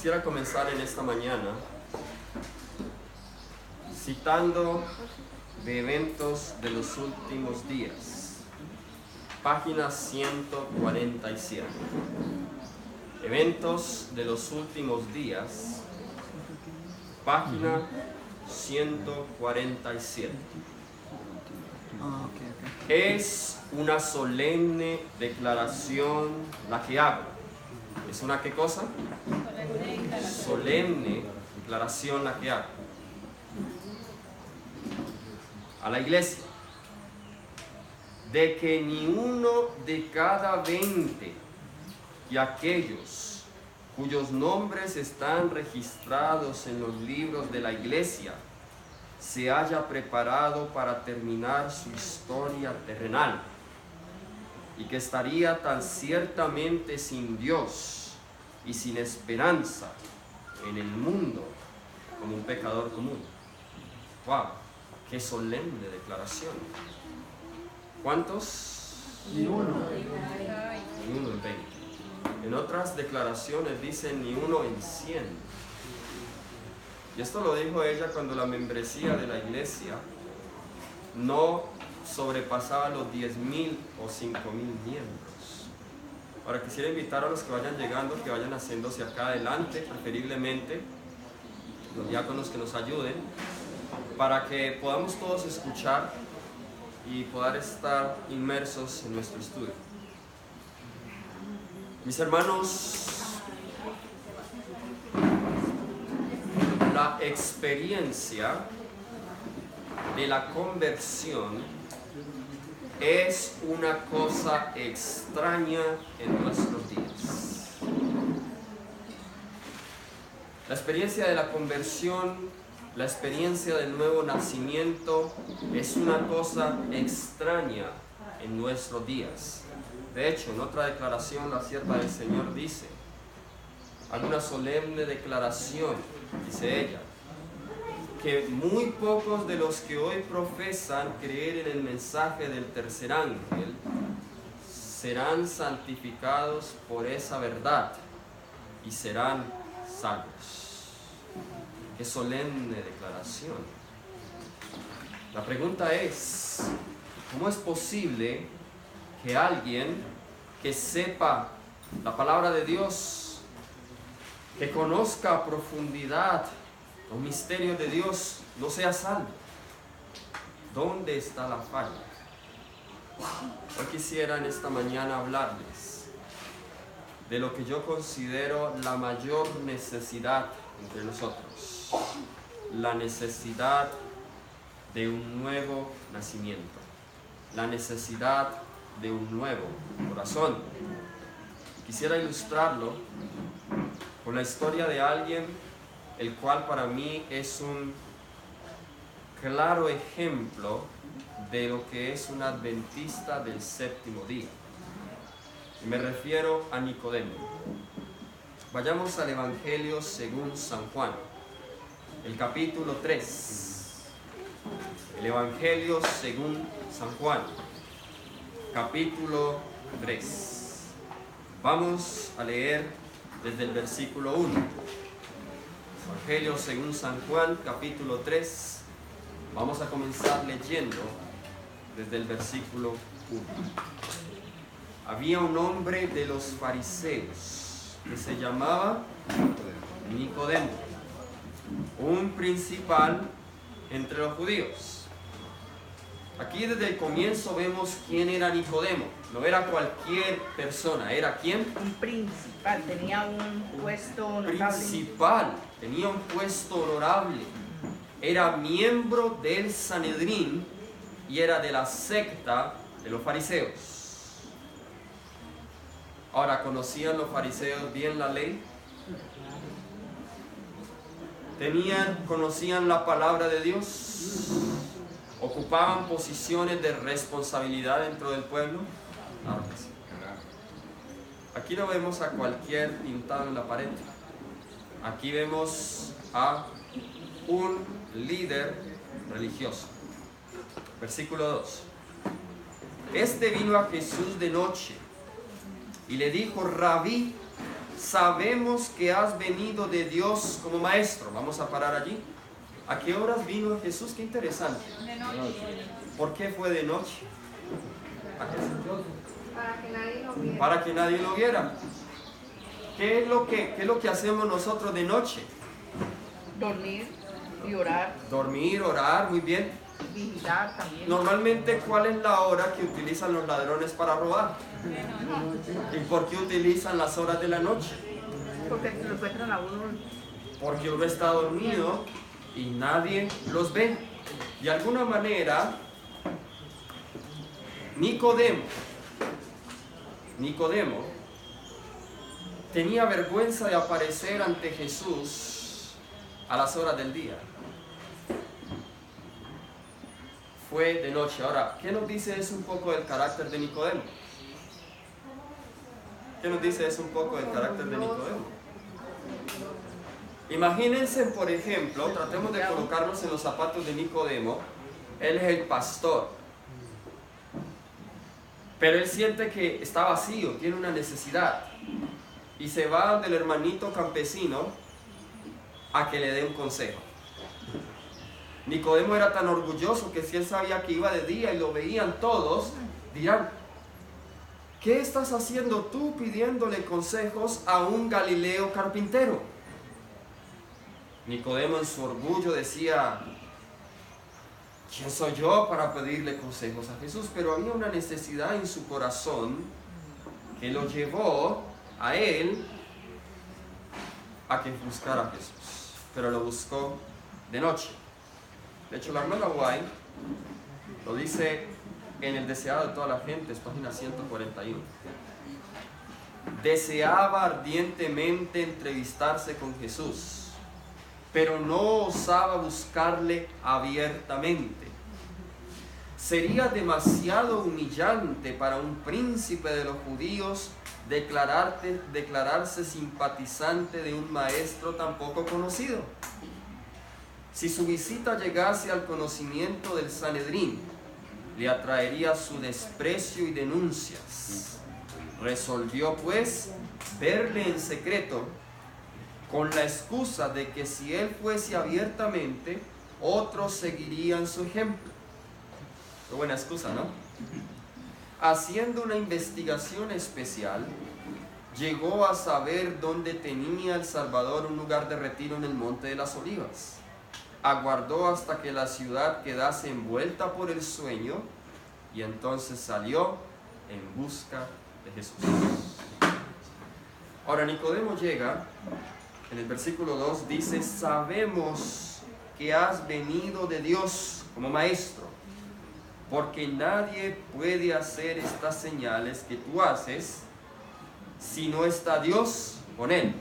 Quisiera comenzar en esta mañana citando de Eventos de los Últimos Días, página 147. Eventos de los Últimos Días, página 147. Es una solemne declaración la que hago. ¿Es una qué cosa? Solemne declaración la que hago a la iglesia, de que ni uno de cada 20 de aquellos cuyos nombres están registrados en los libros de la iglesia se haya preparado para terminar su historia terrenal, y que estaría tan ciertamente sin Dios y sin esperanza en el mundo como un pecador común. ¡Wow! ¡Qué solemne declaración! ¿Cuántos? Ni uno. Ni uno en 20. En otras declaraciones dicen ni uno en 100. Y esto lo dijo ella cuando la membresía de la iglesia no sobrepasaba los 10.000 o 5.000 miembros. Ahora quisiera invitar a los que vayan llegando, que vayan haciéndose acá adelante, preferiblemente los diáconos que nos ayuden, para que podamos todos escuchar y poder estar inmersos en nuestro estudio. Mis hermanos, la experiencia de la conversión es una cosa extraña en nuestros días. La experiencia de la conversión, la experiencia del nuevo nacimiento es una cosa extraña en nuestros días. De hecho, en otra declaración la sierva del Señor dice, hago una solemne declaración, dice ella, que muy pocos de los que hoy profesan creer en el mensaje del tercer ángel serán santificados por esa verdad y serán salvos. Qué solemne declaración. La pregunta es, ¿cómo es posible que alguien que sepa la palabra de Dios, que conozca a profundidad los misterios de Dios, no sea salvo? ¿Dónde está la falla? Hoy quisiera en esta mañana hablarles de lo que yo considero la mayor necesidad entre nosotros, la necesidad de un nuevo nacimiento, la necesidad de un nuevo corazón. Quisiera ilustrarlo con la historia de alguien el cual para mí es un claro ejemplo de lo que es un adventista del séptimo día. Y me refiero a Nicodemo. Vayamos al Evangelio según San Juan, el capítulo 3. El Evangelio según San Juan, capítulo 3. Vamos a leer desde el versículo 1. Evangelio según San Juan, capítulo 3. Vamos a comenzar leyendo desde el versículo 1. Había un hombre de los fariseos que se llamaba Nicodemo, un principal entre los judíos. Aquí desde el comienzo vemos quién era Nicodemo. No era cualquier persona, ¿era quién? Un principal, tenía un puesto honorable. Principal, tenía un puesto honorable. Era miembro del Sanedrín y era de la secta de los fariseos. Ahora, ¿conocían los fariseos bien la ley? ¿Conocían la palabra de Dios? ¿Ocupaban posiciones de responsabilidad dentro del pueblo? Claro que sí. Aquí no vemos a cualquier pintado en la pared. Aquí vemos a un líder religioso. Versículo 2. Este vino a Jesús de noche y le dijo: Rabí, sabemos que has venido de Dios como maestro. Vamos a parar allí. ¿A qué horas vino Jesús? Qué interesante. De noche. ¿Por qué fue de noche? Para que nadie lo viera. Para que nadie lo viera. ¿Qué es lo que hacemos nosotros de noche? Dormir y orar, Dormir, orar, muy bien. vigilar también. Normalmente, ¿cuál es la hora que utilizan los ladrones para robar? ¿Y por qué utilizan las horas de la noche? Porque lo encuentran a uno. Porque uno está dormido y nadie los ve. De alguna manera, Nicodemo tenía vergüenza de aparecer ante Jesús a las horas del día. Fue de noche. Ahora, ¿qué nos dice eso un poco del carácter de Nicodemo? ¿Qué nos dice eso un poco del carácter de Nicodemo? Imagínense, por ejemplo, tratemos de colocarnos en los zapatos de Nicodemo. Él es el pastor, pero él siente que está vacío, tiene una necesidad, y se va del hermanito campesino a que le dé un consejo. Nicodemo era tan orgulloso que si él sabía que iba de día y lo veían todos, dirán: ¿qué estás haciendo tú pidiéndole consejos a un Galileo carpintero? Nicodemo en su orgullo decía: ¿quién soy yo para pedirle consejos a Jesús? Pero había una necesidad en su corazón que lo llevó a él a que buscara a Jesús, pero lo buscó de noche. De hecho, la hermana White lo dice en El deseado de toda la gente, es página 141. Deseaba ardientemente entrevistarse con Jesús, pero no osaba buscarle abiertamente. Sería demasiado humillante para un príncipe de los judíos declararse simpatizante de un maestro tan poco conocido. Si su visita llegase al conocimiento del Sanedrín, le atraería su desprecio y denuncias. Resolvió, pues, verle en secreto, con la excusa de que si él fuese abiertamente, otros seguirían su ejemplo. Qué buena excusa, ¿no? Haciendo una investigación especial, llegó a saber dónde tenía el Salvador un lugar de retiro en el Monte de las Olivas. Aguardó hasta que la ciudad quedase envuelta por el sueño y entonces salió en busca de Jesús. Ahora Nicodemo llega, en el versículo 2 dice: sabemos que has venido de Dios como maestro, porque nadie puede hacer estas señales que tú haces si no está Dios con él.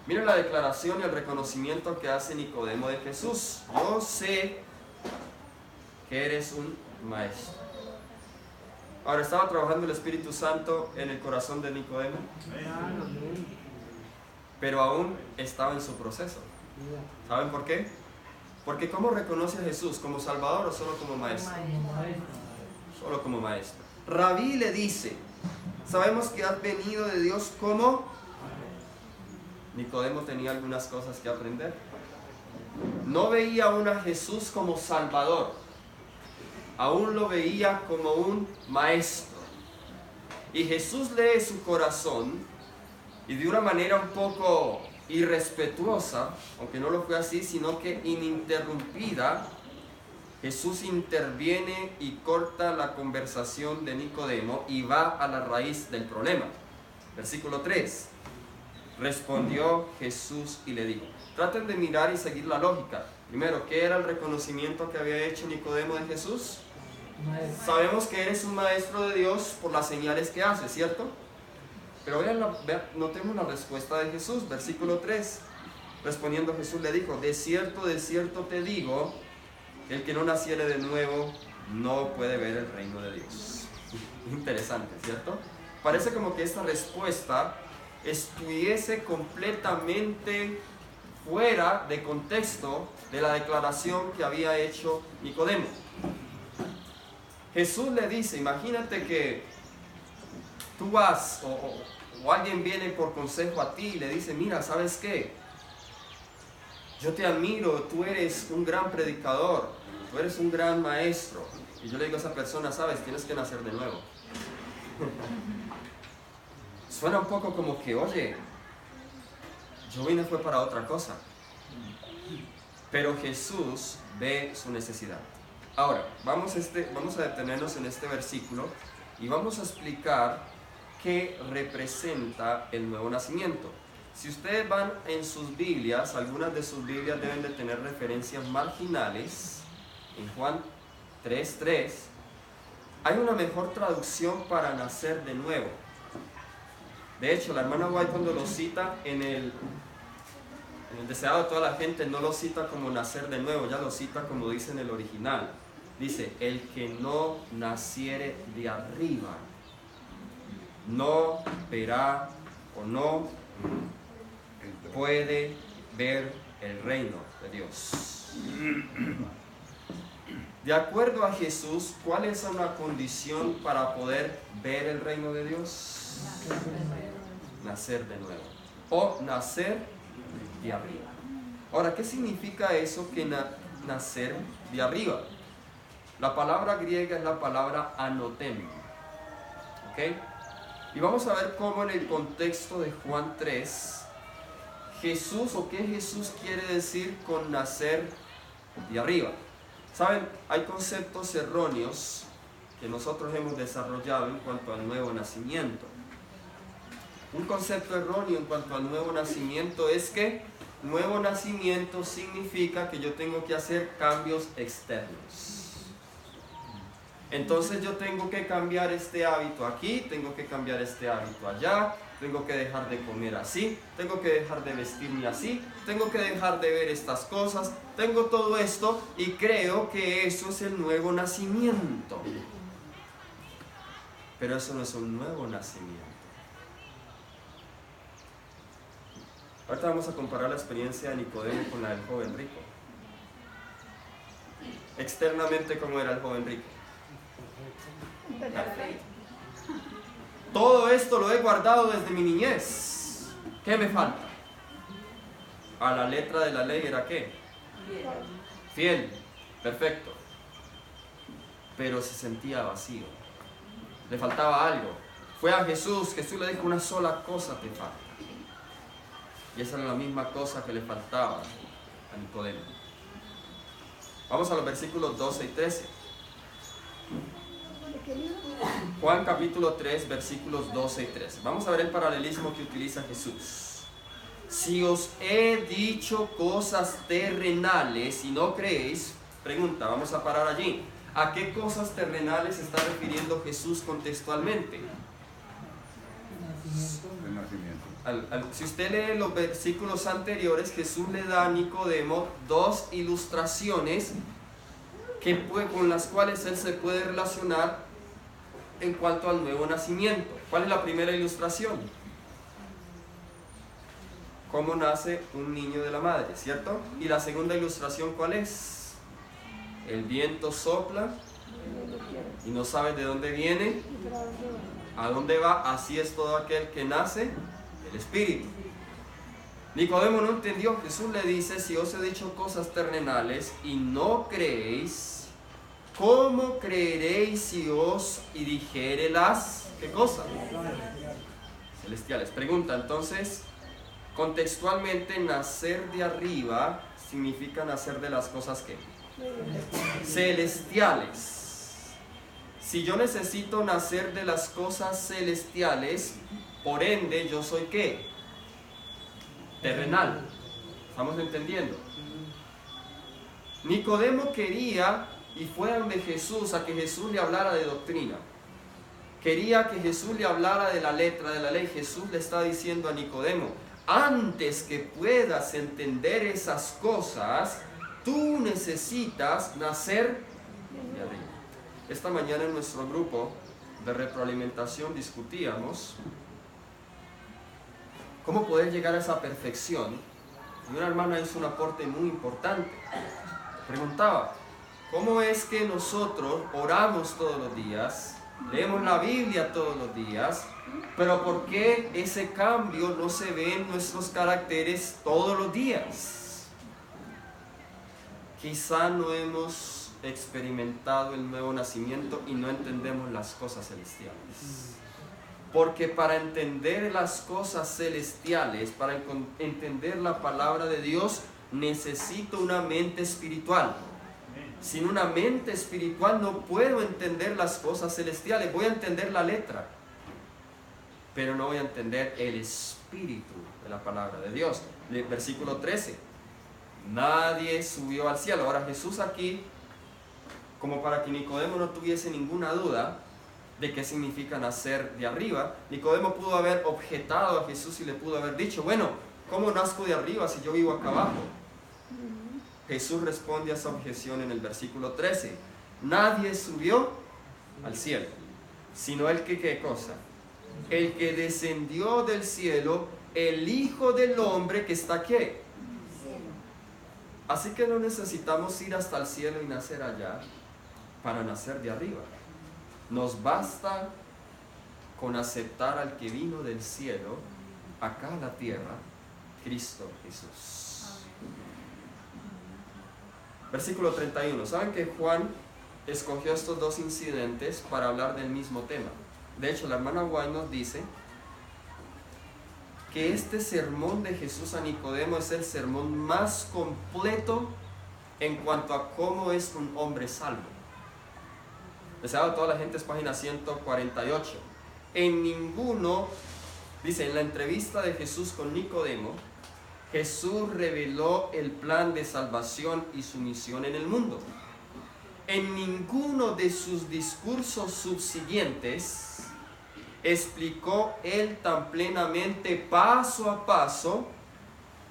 Miren la declaración y el reconocimiento que hace Nicodemo de Jesús. Yo sé que eres un maestro. Ahora, ¿estaba trabajando el Espíritu Santo en el corazón de Nicodemo? Pero aún estaba en su proceso. ¿Saben por qué? Porque ¿cómo reconoce a Jesús? ¿Como Salvador o solo como maestro? Solo como maestro. Rabí le dice: sabemos que has venido de Dios como... Nicodemo tenía algunas cosas que aprender. No veía aún a Jesús como Salvador, aún lo veía como un maestro. Y Jesús lee su corazón y de una manera un poco irrespetuosa, aunque no lo fue así, sino que ininterrumpida, Jesús interviene y corta la conversación de Nicodemo y va a la raíz del problema. Versículo 3. Respondió Jesús y le dijo. Traten de mirar y seguir la lógica. Primero, ¿qué era el reconocimiento que había hecho Nicodemo de Jesús? Sabemos que eres un maestro de Dios por las señales que hace, ¿cierto? Pero notemos la respuesta de Jesús, versículo 3. Respondiendo Jesús le dijo: de cierto te digo, el que no naciere de nuevo no puede ver el reino de Dios. Interesante, ¿cierto? Parece como que esta respuesta estuviese completamente fuera de contexto de la declaración que había hecho Nicodemo. Jesús le dice: imagínate que tú vas, o alguien viene por consejo a ti y le dice, mira, ¿sabes qué? Yo te admiro, tú eres un gran predicador, tú eres un gran maestro. Y yo le digo a esa persona, sabes, tienes que nacer de nuevo. Suena un poco como que, oye, yo vine fue para otra cosa. Pero Jesús ve su necesidad. Ahora, vamos a detenernos en este versículo y vamos a explicar qué representa el nuevo nacimiento. Si ustedes van en sus Biblias, algunas de sus Biblias deben de tener referencias marginales. En Juan 3:3 hay una mejor traducción para nacer de nuevo. De hecho, la hermana White cuando lo cita en el deseado de toda la gente, no lo cita como nacer de nuevo, ya lo cita como dice en el original. Dice, el que no naciere de arriba, no verá o no puede ver el reino de Dios. De acuerdo a Jesús, ¿cuál es una condición para poder ver el reino de Dios? Nacer de nuevo. O nacer de arriba. Ahora, ¿qué significa eso que nacer de arriba? La palabra griega es la palabra anotem. ¿Ok? Y vamos a ver cómo en el contexto de Juan 3, Jesús, o qué Jesús quiere decir con nacer de arriba. Saben, hay conceptos erróneos que nosotros hemos desarrollado en cuanto al nuevo nacimiento. Un concepto erróneo en cuanto al nuevo nacimiento es que nuevo nacimiento significa que yo tengo que hacer cambios externos. Entonces yo tengo que cambiar este hábito aquí, tengo que cambiar este hábito allá, tengo que dejar de comer así, tengo que dejar de vestirme así, tengo que dejar de ver estas cosas, tengo todo esto y creo que eso es el nuevo nacimiento. Pero eso no es un nuevo nacimiento. Ahorita vamos a comparar la experiencia de Nicodemo con la del joven rico. Externamente, ¿cómo era el joven rico? Todo esto lo he guardado desde mi niñez. ¿Qué me falta? A la letra de la ley era ¿qué? Fiel. Perfecto. Pero se sentía vacío. Le faltaba algo. Fue a Jesús. Jesús le dijo una sola cosa te falta. Y esa era la misma cosa que le faltaba a Nicodemo. Vamos a los versículos 12 y 13. Juan capítulo 3, versículos 12 y 13. Vamos a ver el paralelismo que utiliza Jesús. Si os he dicho cosas terrenales y no creéis, pregunta, vamos a parar allí. ¿A qué cosas terrenales se está refiriendo Jesús contextualmente? Si usted lee los versículos anteriores, Jesús le da a Nicodemo dos ilustraciones con las cuales él se puede relacionar en cuanto al nuevo nacimiento. ¿Cuál es la primera ilustración? Cómo nace un niño de la madre, ¿cierto? Y la segunda ilustración, ¿cuál es? El viento sopla y no sabe de dónde viene, a dónde va. Así es todo aquel que nace del Espíritu. Nicodemo no entendió. Jesús le dice, si os he dicho cosas terrenales y no creéis, ¿cómo creeréis si os dijere las, ¿qué cosa? Celestiales. Pregunta, entonces, contextualmente, nacer de arriba significa nacer de las cosas ¿qué? Celestiales. Si yo necesito nacer de las cosas celestiales, por ende, yo soy ¿qué? Terrenal. ¿Estamos entendiendo? Nicodemo quería y fue donde Jesús, a que Jesús le hablara de doctrina. Quería que Jesús le hablara de la letra de la ley. Jesús le está diciendo a Nicodemo, antes que puedas entender esas cosas, tú necesitas nacer de arriba. Esta mañana en nuestro grupo de retroalimentación discutíamos cómo poder llegar a esa perfección. Y una hermana hizo un aporte muy importante. Preguntaba, ¿cómo es que nosotros oramos todos los días leemos la Biblia todos los días, pero ¿por qué ese cambio no se ve en nuestros caracteres todos los días? Quizá no hemos experimentado el nuevo nacimiento y no entendemos las cosas celestiales. Porque para entender las cosas celestiales, para entender la palabra de Dios, necesito una mente espiritual. Sin una mente espiritual no puedo entender las cosas celestiales. Voy a entender la letra, pero no voy a entender el espíritu de la palabra de Dios. Versículo 13. Nadie subió al cielo. Ahora Jesús aquí, como para que Nicodemo no tuviese ninguna duda de qué significa nacer de arriba, Nicodemo pudo haber objetado a Jesús y le pudo haber dicho, bueno, ¿cómo nazco de arriba si yo vivo acá abajo? Jesús responde a esa objeción en el versículo 13. Nadie subió al cielo, sino el que, ¿qué cosa? El que descendió del cielo, el Hijo del Hombre que está ¿qué? Así que no necesitamos ir hasta el cielo y nacer allá para nacer de arriba. Nos basta con aceptar al que vino del cielo acá a la tierra, Cristo Jesús. Versículo 31. ¿Saben que Juan escogió estos dos incidentes para hablar del mismo tema? De hecho, la hermana White nos dice que este sermón de Jesús a Nicodemo es el sermón más completo en cuanto a cómo es un hombre salvo. Deseado a toda la gente es página 148. En ninguno, dice, en la entrevista de Jesús con Nicodemo, Jesús reveló el plan de salvación y su misión en el mundo. En ninguno de sus discursos subsiguientes explicó él tan plenamente, paso a paso,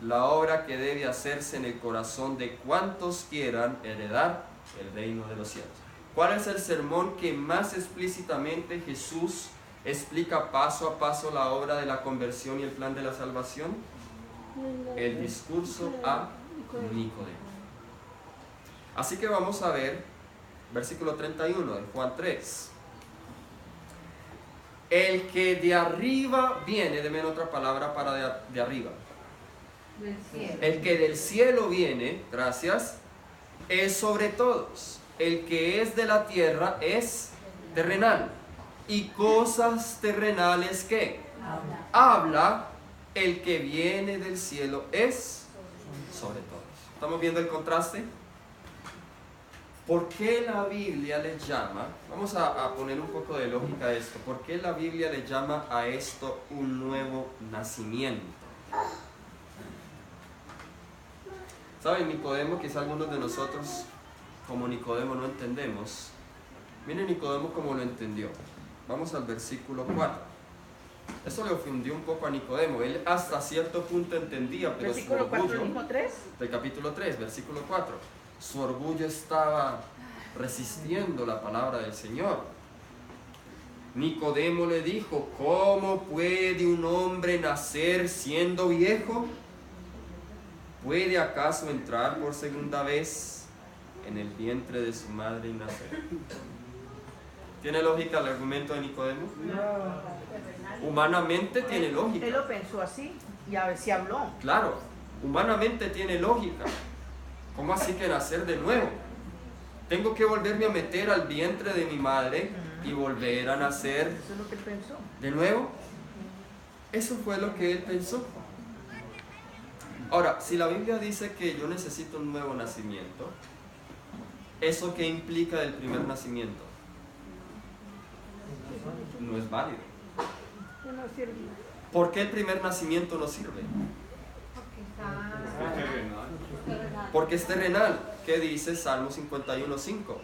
la obra que debe hacerse en el corazón de cuantos quieran heredar el reino de los cielos. ¿Cuál es el sermón que más explícitamente Jesús explica paso a paso la obra de la conversión y el plan de la salvación? El discurso a Nicodemo. Así que vamos a ver versículo 31 de Juan 3. El que de arriba viene, deme otra palabra para de arriba. Del cielo. El que del cielo viene, gracias, es sobre todos. El que es de la tierra es terrenal. Y cosas terrenales que habla el que viene del cielo es sobre todos. ¿Estamos viendo el contraste? ¿Por qué la Biblia le llama, vamos a poner un poco de lógica a esto, ¿por qué la Biblia le llama a esto un nuevo nacimiento? ¿Saben, Nicodemo? Quizá algunos de nosotros, como Nicodemo, no entendemos. Miren Nicodemo cómo lo entendió. Vamos al versículo 4. Eso le ofendió un poco a Nicodemo. Él hasta cierto punto entendía, pero su Versículo 4, orgullo, mismo 3. del capítulo 3, versículo 4, su orgullo estaba resistiendo la palabra del Señor. Nicodemo le dijo, ¿cómo puede un hombre nacer siendo viejo? ¿Puede acaso entrar por segunda vez en el vientre de su madre y nacer? ¿Tiene lógica el argumento de Nicodemo? Humanamente tiene lógica. Él lo pensó así y a ver si habló. Claro, humanamente tiene lógica. ¿Cómo así que nacer de nuevo? Tengo que volverme a meter al vientre de mi madre y volver a nacer Eso es lo que él pensó. de nuevo. Eso fue lo que él pensó. Ahora, si la Biblia dice que yo necesito un nuevo nacimiento, ¿eso qué implica del primer nacimiento? No es válido. ¿Por qué el primer nacimiento no sirve? Porque está Porque es terrenal. ¿Qué dice Salmo 51:5?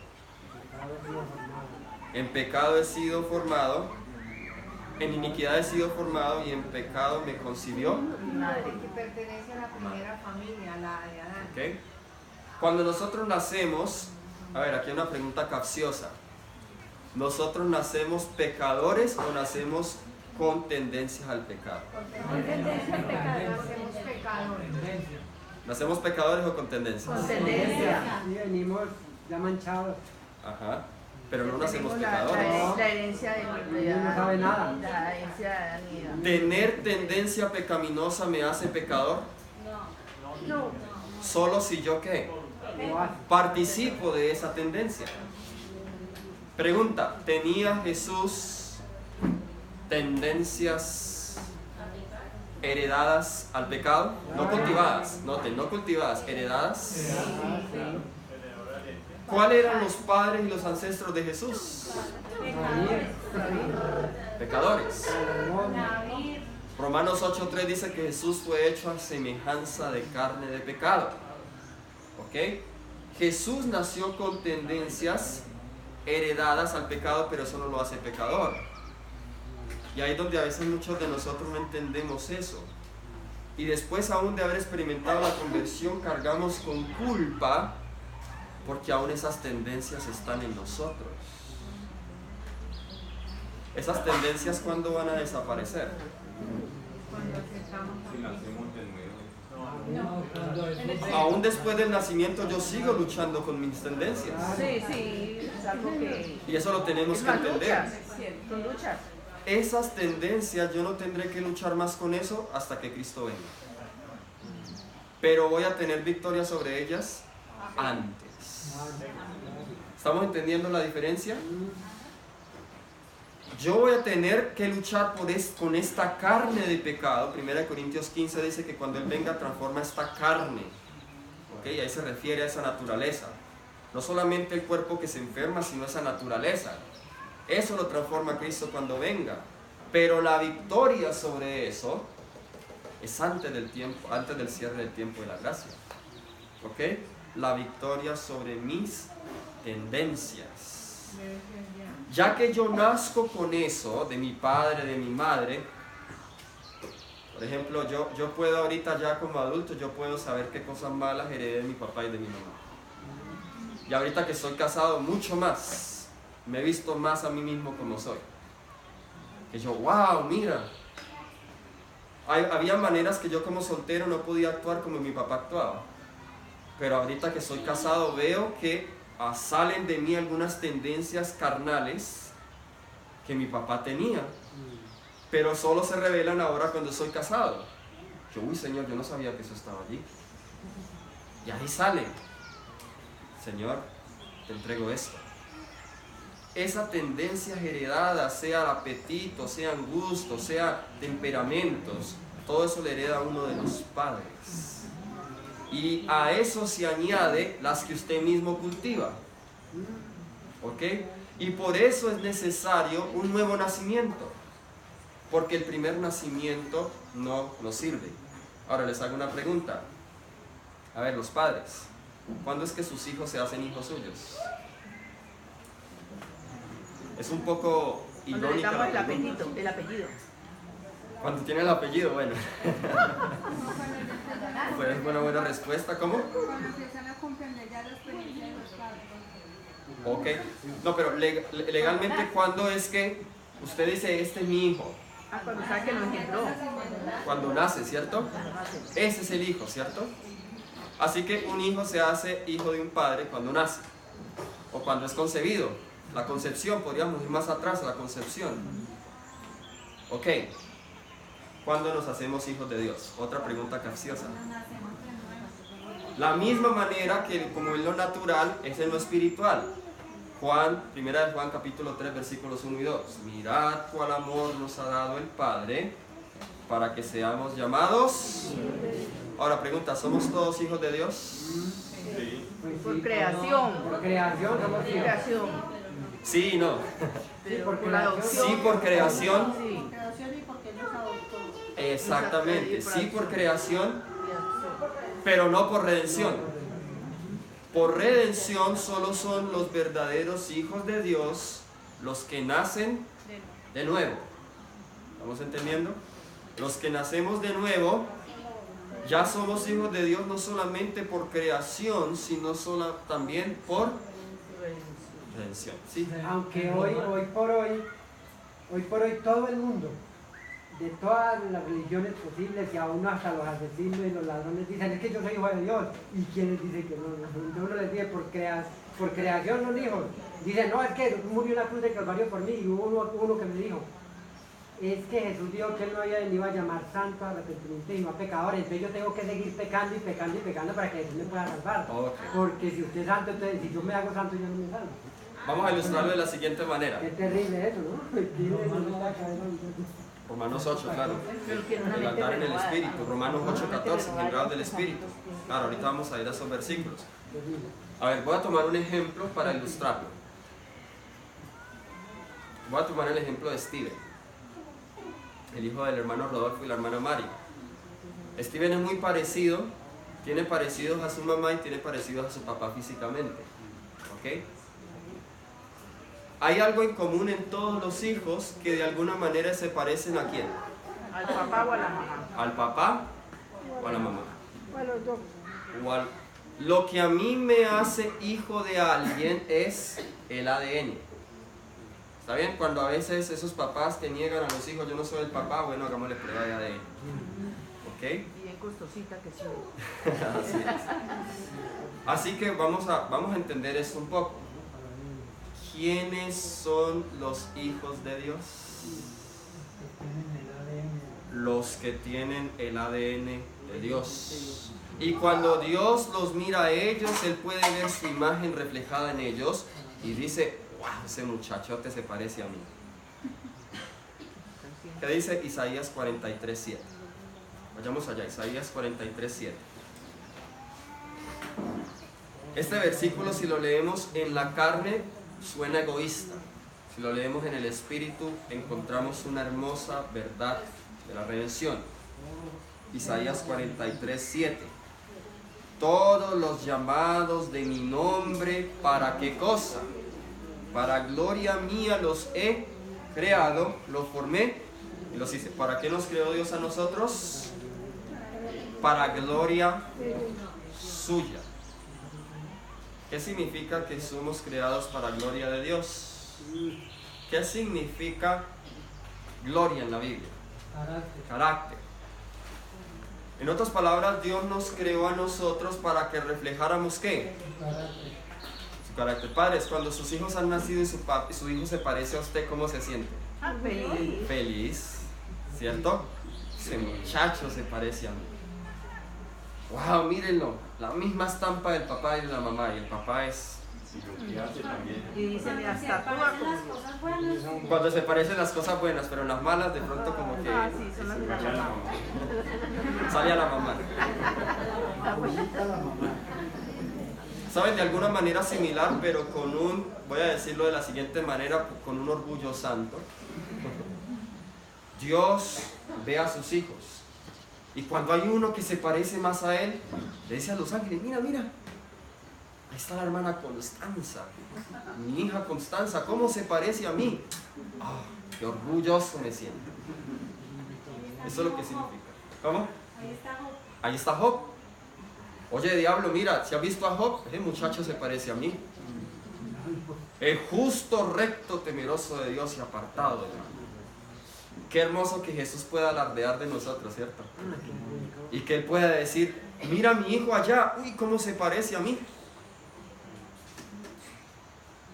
En pecado he sido formado, en iniquidad he sido formado y en pecado me concibió. Madre. que pertenece a la primera familia, la de Adán. ¿Okay? Cuando nosotros nacemos, a ver, aquí hay una pregunta capciosa. ¿Nosotros nacemos pecadores o nacemos con tendencias al pecado? Hacemos pecadores. ¿Nacemos pecadores o con tendencias? Con tendencia. Sí, venimos ya manchados. Ajá. pero no nacemos Tenemos pecadores. la herencia de No sabe nada. La herencia de Adán y Eva. ¿Tener tendencia pecaminosa me hace pecador? No. Solo si yo ¿qué? Lo hace. Participo de esa tendencia. Pregunta, ¿tenía Jesús tendencias heredadas al pecado? No cultivadas, noten, no cultivadas, heredadas. ¿Cuáles eran los padres y los ancestros de Jesús? Pecadores. Romanos 8:3 dice que Jesús fue hecho a semejanza de carne de pecado. ¿Ok? Jesús nació con tendencias heredadas al pecado, pero eso no lo hace pecador. Y ahí es donde a veces muchos de nosotros no entendemos eso. Y después aún de haber experimentado la conversión, cargamos con culpa porque aún esas tendencias están en nosotros. Esas tendencias, ¿cuándo van a desaparecer? Cuando aceptamos a Si Cristo. nacemos de nuevo. Aún después del nacimiento yo sigo luchando con mis tendencias. Sí, es algo que... Y eso lo tenemos Es que una entender. lucha, son luchas. Esas tendencias yo no tendré que luchar más con eso hasta que Cristo venga. Pero voy a tener victoria sobre ellas antes. ¿Estamos entendiendo la diferencia? Yo voy a tener que luchar con esta carne de pecado. 1 Corintios 15 dice que cuando Él venga transforma esta carne. ¿Ok? Ahí se refiere a esa naturaleza. No solamente el cuerpo que se enferma, sino esa naturaleza. Eso lo transforma Cristo cuando venga. Pero la victoria sobre eso es antes del tiempo, antes del cierre del tiempo de la gracia. ¿Ok? La victoria sobre mis tendencias. Ya que yo nazco con eso de mi padre, de mi madre, por ejemplo, yo puedo ahorita ya como adulto, yo puedo saber qué cosas malas heredé de mi papá y de mi mamá. Y ahorita que soy casado, mucho más. Me he visto más a mí mismo como soy. Que yo, wow, mira. Había maneras que yo como soltero no podía actuar como mi papá actuaba. Pero ahorita que soy casado veo que salen de mí algunas tendencias carnales que mi papá tenía, pero solo se revelan ahora cuando soy casado. Yo, uy Señor, yo no sabía que eso estaba allí. Y ahí sale. Señor, te entrego esto. Esa tendencia heredada, sea el apetito, sean gustos, sea temperamentos, todo eso le hereda a uno de los padres. Y a eso se añade las que usted mismo cultiva. ¿Ok? Y por eso es necesario un nuevo nacimiento. Porque el primer nacimiento no nos sirve. Ahora les hago una pregunta. A ver, los padres, ¿cuándo es que sus hijos se hacen hijos suyos? Es un poco Cuando le irónica damos la el pregunta. apetito, el apellido. Cuando tiene el apellido, bueno. Pues es una buena respuesta. ¿Cómo? Cuando empiezan a comprender ya la experiencia de los padres. Ok. No, pero legalmente, ¿cuándo es que usted dice, este es mi hijo? Cuando sabe que lo engendró. Cuando nace, ¿cierto? Ese es el hijo, ¿cierto? Así que un hijo se hace hijo de un padre cuando nace. O cuando es concebido. La concepción, podríamos ir más atrás a la concepción. Ok. ¿Cuándo nos hacemos hijos de Dios? Otra pregunta capciosa. La misma manera que como en lo natural es en lo espiritual. Primera de Juan capítulo 3 versículos 1 y 2. Mirad cuál amor nos ha dado el Padre para que seamos llamados. Ahora pregunta, ¿somos todos hijos de Dios? Sí. Por creación. Por creación somos Por hijos. creación. Sí y no. Pero por por creación. adopción. Sí por creación. Sí. Creación y porque Él nos adoptó. Exactamente. Exacto, Sí por creación, pero no por redención. Por redención solo son los verdaderos hijos de Dios los que nacen de nuevo. ¿Estamos entendiendo? Los que nacemos de nuevo ya somos hijos de Dios no solamente por creación, sino también por redención. ¿Sí? Aunque hoy por hoy todo el mundo de todas las religiones posibles, y aún hasta los asesinos y los ladrones dicen, es que yo soy hijo de Dios, y quienes dicen que no, entonces uno les dice, por creación son hijos, dicen, no, es que murió en la cruz del Calvario por mí, y hubo uno que me dijo, es que Jesús dijo que él no había venido a llamar santo a arrepentimiento y no a pecadores, entonces yo tengo que seguir pecando y pecando y pecando para que Jesús me pueda salvar, Ok. porque si usted es santo, entonces si yo me hago santo yo no me salvo. Vamos a ilustrarlo de la siguiente manera. Es terrible eso, ¿no? Romanos 8, claro. Pero tiene una El mente andar en el renovada. Espíritu. Romanos 8, 14, miembros del Espíritu. Claro, ahorita vamos a ir a esos versículos. A ver, voy a tomar un ejemplo para ilustrarlo. Voy a tomar el ejemplo de Steven, el hijo del hermano Rodolfo y la hermana Mari. Steven es muy parecido, tiene parecidos a su mamá y tiene parecidos a su papá físicamente. ¿Ok? Hay algo en común en todos los hijos que de alguna manera se parecen a quién. Al papá o a la mamá. Al papá o a la mamá. Bueno, yo. Lo que a mí me hace hijo de alguien es el ADN. ¿Está bien? Cuando a veces esos papás que niegan a los hijos, yo no soy el papá, bueno, hagámosle prueba de ADN. ¿Ok? Y bien costosita que sí. Así es. Así que vamos a entender esto un poco. ¿Quiénes son los hijos de Dios? Los que tienen el ADN de Dios. Y cuando Dios los mira a ellos, Él puede ver su imagen reflejada en ellos y dice, wow, ese muchachote se parece a mí. ¿Qué dice Isaías 43:7? Vayamos allá, Isaías 43:7. Este versículo, si lo leemos en la carne, suena egoísta. Si lo leemos en el espíritu, encontramos una hermosa verdad de la redención. Isaías 43:7. Todos los llamados de mi nombre, ¿para qué cosa? Para gloria mía los he creado, los formé. Y los hice. ¿Para qué nos creó Dios a nosotros? Para gloria suya. ¿Qué significa que somos creados para gloria de Dios? ¿Qué significa gloria en la Biblia? Carácter. En otras palabras, Dios nos creó a nosotros para que reflejáramos ¿qué? Su carácter. Padres, cuando sus hijos han nacido y su hijo se parece a usted, ¿cómo se siente? Ah, feliz. Feliz, ¿cierto? Ese muchacho se parece a mí. Wow, mírenlo, la misma estampa del papá y de la mamá, y el papá es... Y dice, mira, tatúa como. Cuando se parecen las cosas buenas, pero en las malas de pronto como que... Ah, sí, son las de la mamá. Sale a la mamá. Saben, de alguna manera similar, pero con un, voy a decirlo de la siguiente manera, con un orgullo santo. Dios ve a sus hijos. Y cuando hay uno que se parece más a él, le dice a los ángeles, mira, mira, ahí está la hermana Constanza, mi hija Constanza, ¿cómo se parece a mí? Ah, qué orgulloso me siento. Eso es lo que significa. ¿Cómo? Ahí está Job. Oye, diablo, mira, ¿se ha visto a Job? Ese muchacho se parece a mí. El justo, recto, temeroso de Dios y apartado de mal. Qué hermoso que Jesús pueda alardear de nosotros, ¿cierto? Y que Él pueda decir, mira a mi hijo allá, uy, cómo se parece a mí.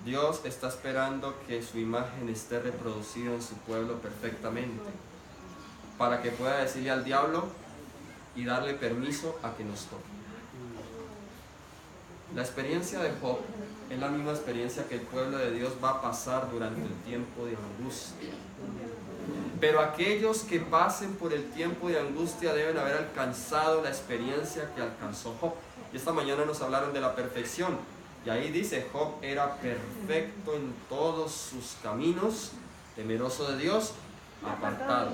Dios está esperando que su imagen esté reproducida en su pueblo perfectamente, para que pueda decirle al diablo y darle permiso a que nos toque. La experiencia de Job es la misma experiencia que el pueblo de Dios va a pasar durante el tiempo de angustia. Pero aquellos que pasen por el tiempo de angustia deben haber alcanzado la experiencia que alcanzó Job. Y esta mañana nos hablaron de la perfección. Y ahí dice, Job era perfecto en todos sus caminos, temeroso de Dios, apartado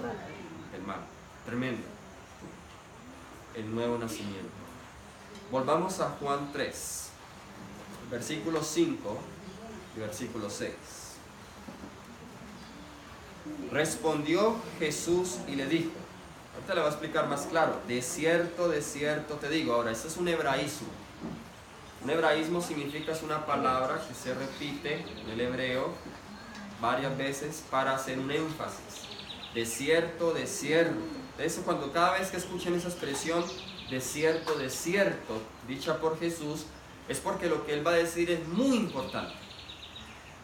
del mal. Tremendo. El nuevo nacimiento. Volvamos a Juan 3, versículo 5 y versículo 6. Respondió Jesús y le dijo, ahorita le voy a explicar más claro, de cierto te digo. Ahora, esto es un hebraísmo. Un hebraísmo significa, es una palabra que se repite en el hebreo varias veces para hacer un énfasis. Desierto, desierto. De eso, cuando cada vez que escuchen esa expresión, desierto, desierto, dicha por Jesús, es porque lo que Él va a decir es muy importante.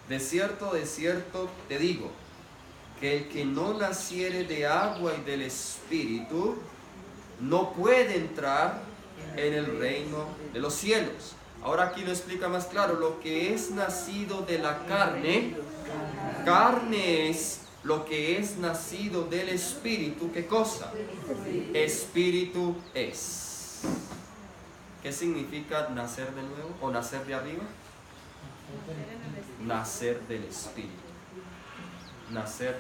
Desierto, desierto, te digo, que el que no naciere de agua y del Espíritu, no puede entrar en el reino de los cielos. Ahora aquí lo explica más claro. Lo que es nacido de la carne, carne es lo que es nacido del Espíritu. ¿Qué cosa? Espíritu es. ¿Qué significa nacer de nuevo o nacer de arriba? Nacer del Espíritu. Nacer.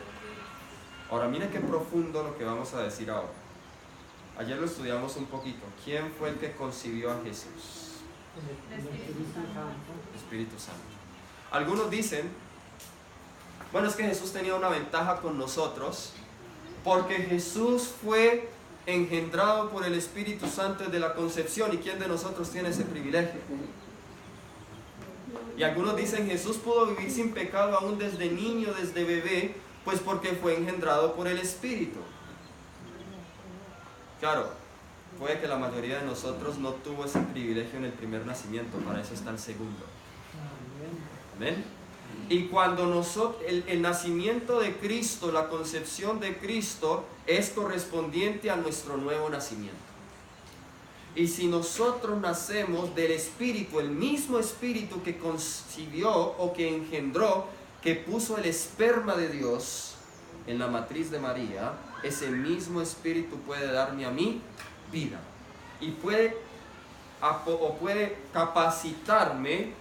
Ahora mira qué profundo lo que vamos a decir ahora. Ayer lo estudiamos un poquito. ¿Quién fue el que concibió a Jesús? El Espíritu Santo. Algunos dicen, bueno, es que Jesús tenía una ventaja con nosotros porque Jesús fue engendrado por el Espíritu Santo desde la concepción. ¿Y quién de nosotros tiene ese privilegio? Y algunos dicen, Jesús pudo vivir sin pecado aún desde niño, desde bebé, pues porque fue engendrado por el Espíritu. Claro, puede que la mayoría de nosotros no tuvo ese privilegio en el primer nacimiento, para eso está el segundo. ¿Amén? Y cuando nosotros, el nacimiento de Cristo, la concepción de Cristo, es correspondiente a nuestro nuevo nacimiento. Y si nosotros nacemos del Espíritu, el mismo Espíritu que concibió o que engendró, que puso el esperma de Dios en la matriz de María, ese mismo Espíritu puede darme a mí vida. Y puede capacitarme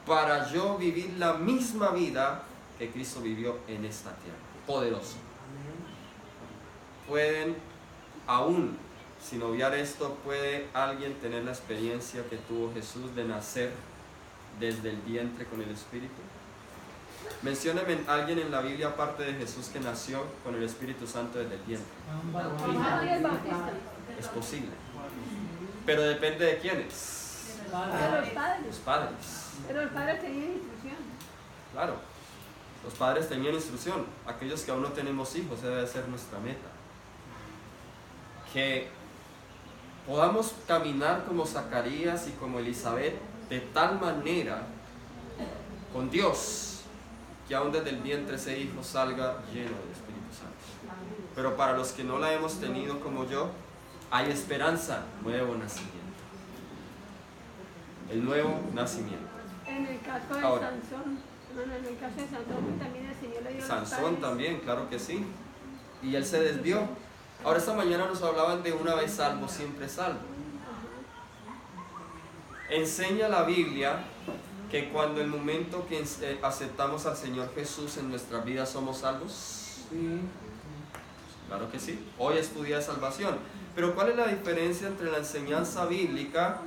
para yo vivir la misma vida que Cristo vivió en esta tierra. Poderoso. Pueden, aún sin obviar esto, ¿puede alguien tener la experiencia que tuvo Jesús de nacer desde el vientre con el Espíritu? Mencióneme alguien en la Biblia aparte de Jesús que nació con el Espíritu Santo desde el vientre. Es posible. Pero depende de quiénes. De los padres. Los padres. Pero los padres tenían instrucción. Claro. Los padres tenían instrucción. Aquellos que aún no tenemos hijos, esa debe ser nuestra meta. Que podamos caminar como Zacarías y como Elizabeth de tal manera con Dios que aún desde el vientre ese hijo salga lleno del Espíritu Santo. Pero para los que no la hemos tenido como yo, hay esperanza, nuevo nacimiento. El nuevo nacimiento. En el caso de Ahora, Sansón, en el caso de Sansón también el Señor le dio Sansón también, claro que sí. Y él se desvió. Ahora esta mañana nos hablaban de una vez salvo, siempre salvo. Enseña la Biblia que cuando el momento que aceptamos al Señor Jesús en nuestras vidas somos salvos. Sí. Claro que sí. Hoy es tu día de salvación. Pero ¿cuál es la diferencia entre la enseñanza bíblica,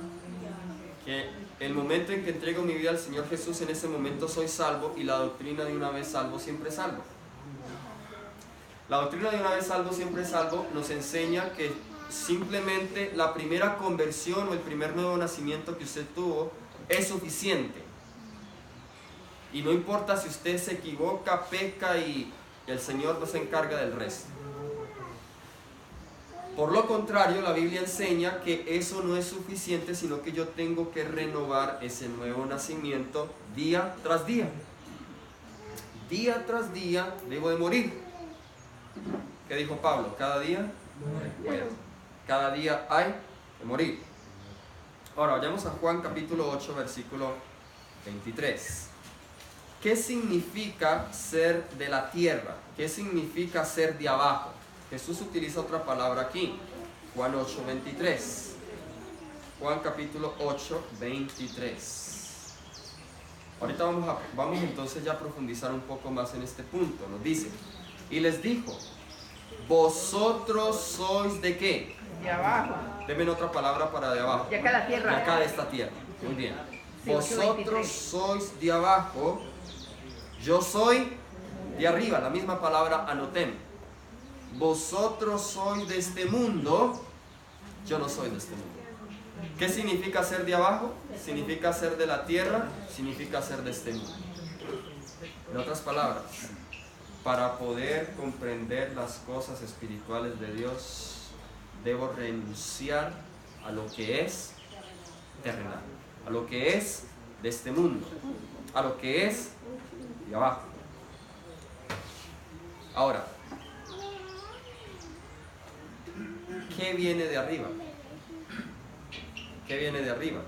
que el momento en que entrego mi vida al Señor Jesús, en ese momento soy salvo, y la doctrina de una vez salvo, siempre salvo? La doctrina de una vez salvo, siempre salvo nos enseña que simplemente la primera conversión o el primer nuevo nacimiento que usted tuvo es suficiente. Y no importa si usted se equivoca, peca y el Señor no se encarga del resto. Por lo contrario, la Biblia enseña que eso no es suficiente, sino que yo tengo que renovar ese nuevo nacimiento día tras día. Día tras día debo de morir. ¿Qué dijo Pablo? Cada día muero. Cada día hay que morir. Ahora vayamos a Juan capítulo 8, versículo 23. ¿Qué significa ser de la tierra? ¿Qué significa ser de abajo? Jesús utiliza otra palabra aquí. Juan 8, 23. Juan capítulo 8, 23. Ahorita vamos entonces ya a profundizar un poco más en este punto. Nos dice, y les dijo, ¿vosotros sois de qué? De abajo. Deme otra palabra para de abajo. De acá la tierra. De acá de esta tierra. Muy bien. Sí, Vosotros 8:23. sois de abajo, yo soy de arriba. La misma palabra anoten. Vosotros sois de este mundo, yo no soy de este mundo. ¿Qué significa ser de abajo? Significa ser de la tierra, significa ser de este mundo. En otras palabras, para poder comprender las cosas espirituales de Dios, debo renunciar a lo que es terrenal, a lo que es de este mundo, a lo que es de abajo. Ahora, ¿qué viene de arriba? ¿Qué viene de arriba?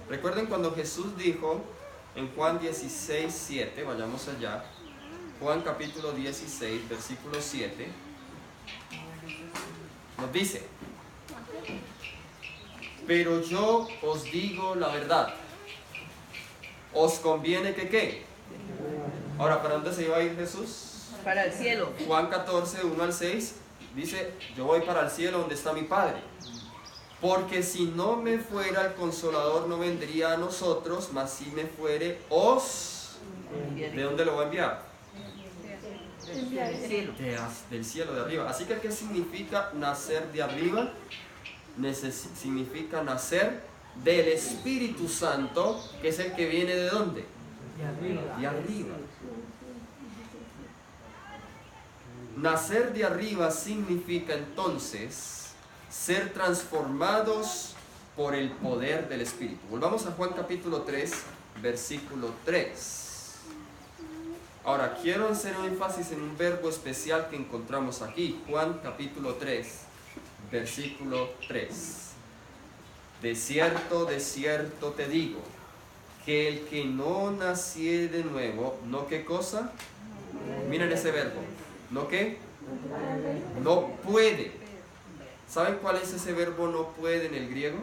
Recuerden cuando Jesús dijo en Juan 16, 7, vayamos allá, Juan capítulo 16, versículo 7, nos dice: pero yo os digo la verdad, os conviene que ¿qué? Ahora, ¿para dónde se iba a ir Jesús? Para el cielo. Juan 14, 1 al 6, dice: yo voy para el cielo donde está mi Padre. Porque si no me fuera el Consolador no vendría a nosotros, mas si me fuere os... ¿De dónde lo voy a enviar? Del cielo. Del cielo de arriba. Así que ¿qué significa nacer de arriba? Significa nacer del Espíritu Santo, que es el que viene ¿de dónde? De arriba. Nacer de arriba significa entonces ser transformados por el poder del Espíritu. Volvamos a Juan capítulo 3, versículo 3. Ahora, quiero hacer un énfasis en un verbo especial que encontramos aquí. Juan capítulo 3, versículo 3. De cierto te digo, que el que no naciere de nuevo, ¿no qué cosa? Miren ese verbo. ¿No qué? No puede. ¿Saben cuál es ese verbo no puede en el griego?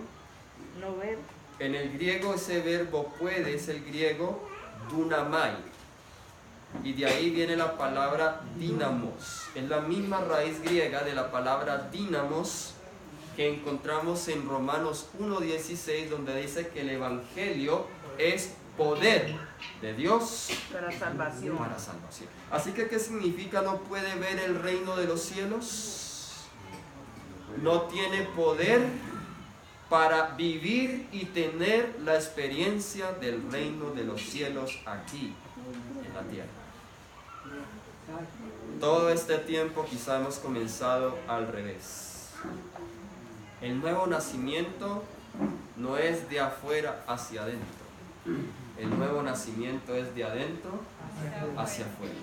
No ver. En el griego ese verbo puede es el griego dunamai. Y de ahí viene la palabra dinamos. Es la misma raíz griega de la palabra dinamos que encontramos en Romanos 1:16, donde dice que el Evangelio es poder de Dios Para salvación. para salvación. Así que, ¿qué significa no puede ver el reino de los cielos? No tiene poder para vivir y tener la experiencia del reino de los cielos aquí en la tierra. Todo este tiempo quizá hemos comenzado al revés. El nuevo nacimiento no es de afuera hacia adentro. El nuevo nacimiento es de adentro hacia afuera.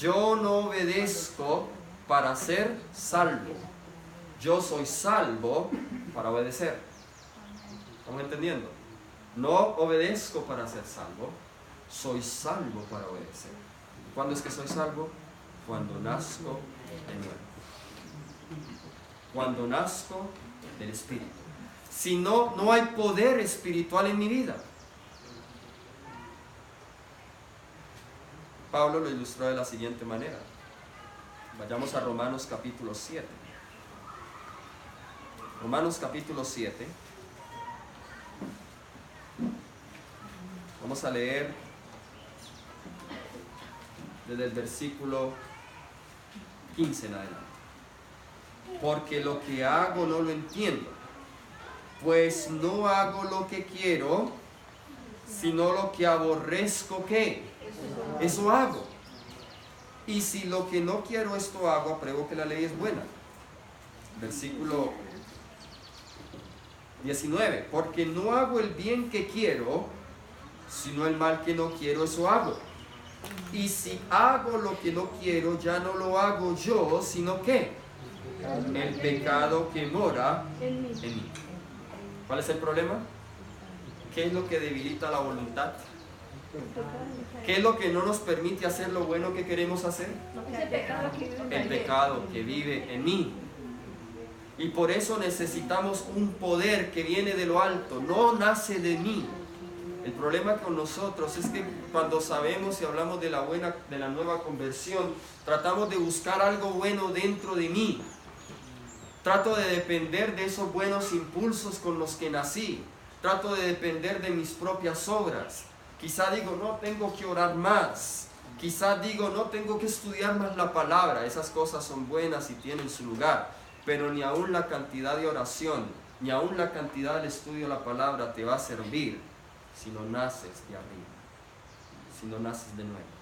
Yo no obedezco para ser salvo. Yo soy salvo para obedecer. ¿Estamos entendiendo? No obedezco para ser salvo. Soy salvo para obedecer. ¿Cuándo es que soy salvo? Cuando nazco de nuevo. Cuando nazco del Espíritu. Si no, no hay poder espiritual en mi vida. Pablo lo ilustró de la siguiente manera. Vayamos a Romanos capítulo 7. Romanos capítulo 7. Vamos a leer desde el versículo 15 en adelante. Porque lo que hago no lo entiendo, pues no hago lo que quiero, sino lo que aborrezco, ¿qué? Eso hago. Y si lo que no quiero esto hago, apruebo que la ley es buena. Versículo 19. Porque no hago el bien que quiero, sino el mal que no quiero, eso hago. Y si hago lo que no quiero, ya no lo hago yo, sino que el pecado que mora en mí. ¿Cuál es el problema? ¿Qué es lo que debilita la voluntad? ¿Qué es lo que no nos permite hacer lo bueno que queremos hacer? El pecado que vive en mí. Y por eso necesitamos un poder que viene de lo alto, no nace de mí. El problema con nosotros es que cuando sabemos y hablamos de la nueva conversión, tratamos de buscar algo bueno dentro de mí. Trato de depender de esos buenos impulsos con los que nací. Trato de depender de mis propias obras. Quizá digo, no, tengo que orar más. Quizá digo, no, tengo que estudiar más la palabra. Esas cosas son buenas y tienen su lugar. Pero ni aún la cantidad de oración, ni aún la cantidad del estudio de la palabra te va a servir si no naces de arriba, si no naces de nuevo.